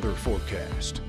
Weather forecast.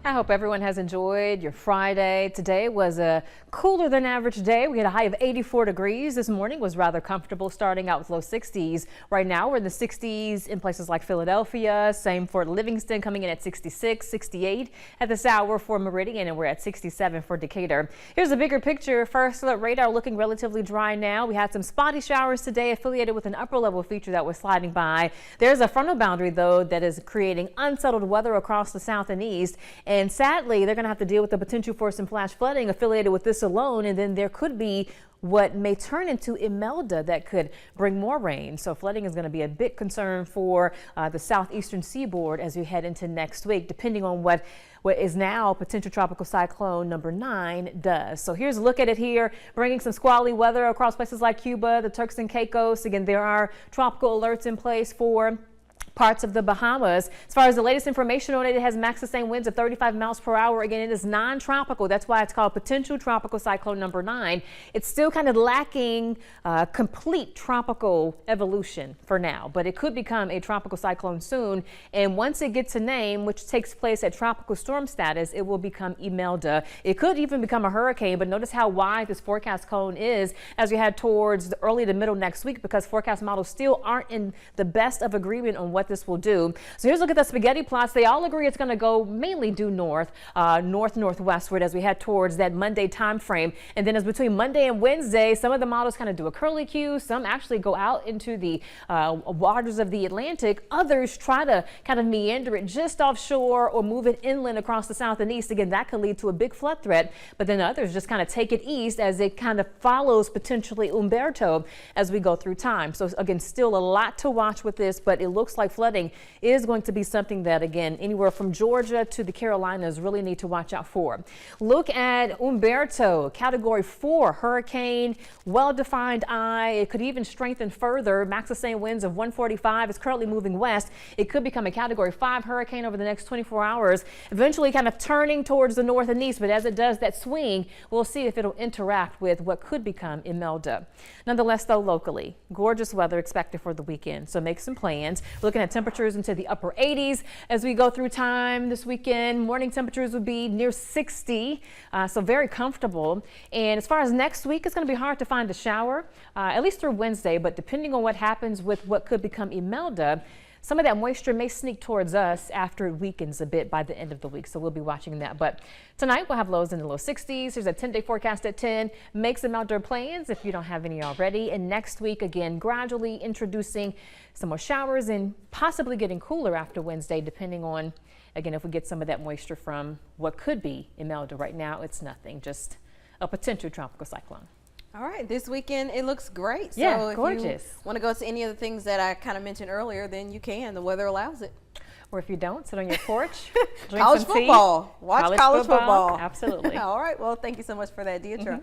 I hope everyone has enjoyed your Friday. Today was a cooler than average day. We had a high of 84 degrees. This morning was rather comfortable, starting out with low 60s. Right now we're in the 60s in places like Philadelphia. Same for Livingston, coming in at 66, 68 at this hour for Meridian, and we're at 67 for Decatur. Here's a bigger picture. First alert radar looking relatively dry now. We had some spotty showers today affiliated with an upper level feature that was sliding by. There's a frontal boundary though that is creating unsettled weather across the south and east. And sadly, they're going to have to deal with the potential for some flash flooding affiliated with this alone. And then there could be what may turn into Imelda that could bring more rain. So flooding is going to be a big concern for the southeastern seaboard as we head into next week, depending on what is now potential tropical cyclone number 9 does. So here's a look at it here, bringing some squally weather across places like Cuba, the Turks and Caicos. Again, there are tropical alerts in place for parts of the Bahamas. As far as the latest information on it, it has max sustained winds of 35 miles per hour. Again, it is non-tropical. That's why it's called potential tropical cyclone number 9. It's still kind of lacking complete tropical evolution for now, but it could become a tropical cyclone soon. And once it gets a name, which takes place at tropical storm status, it will become Imelda. It could even become a hurricane, but notice how wide this forecast cone is as we head towards the early to middle next week, because forecast models still aren't in the best of agreement on what this will do. So here's a look at the spaghetti plots. They all agree it's going to go mainly due north, northwestward as we head towards that Monday time frame. And then as between Monday and Wednesday, some of the models kind of do a curlicue. Some actually go out into the waters of the Atlantic. Others try to kind of meander it just offshore or move it inland across the south and east. Again, that could lead to a big flood threat. But then others just kind of take it east as it kind of follows potentially Umberto as we go through time. So again, still a lot to watch with this, but it looks like flooding is going to be something that, again, anywhere from Georgia to the Carolinas really need to watch out for. Look at Umberto, category 4 hurricane, well-defined eye. It could even strengthen further. Max sustained winds of 145 is currently moving west. It could become a category 5 hurricane over the next 24 hours, eventually kind of turning towards the north and east. But as it does that swing, we'll see if it'll interact with what could become Imelda. Nonetheless, though, locally, gorgeous weather expected for the weekend. So make some plans. Looking at temperatures into the upper 80s as we go through time this weekend. Morning temperatures would be near 60, so very comfortable. And as far as next week, it's going to be hard to find a shower, at least through Wednesday. But depending on what happens with what could become Imelda, some of that moisture may sneak towards us after it weakens a bit by the end of the week. So we'll be watching that. But tonight we'll have lows in the low 60s. There's a 10-day forecast at 10. Make some outdoor plans if you don't have any already. And next week, again, gradually introducing some more showers and possibly getting cooler after Wednesday, depending on, again, if we get some of that moisture from what could be Imelda. Right now, it's nothing, just a potential tropical cyclone. All right, this weekend it looks great. Yeah, so if gorgeous. you want to go to any of the things that I kind of mentioned earlier, then you can. The weather allows it. Or if you don't, sit on your porch, drink college some tea. football. Watch college football. Absolutely. All right, well, thank you so much for that, Deidre.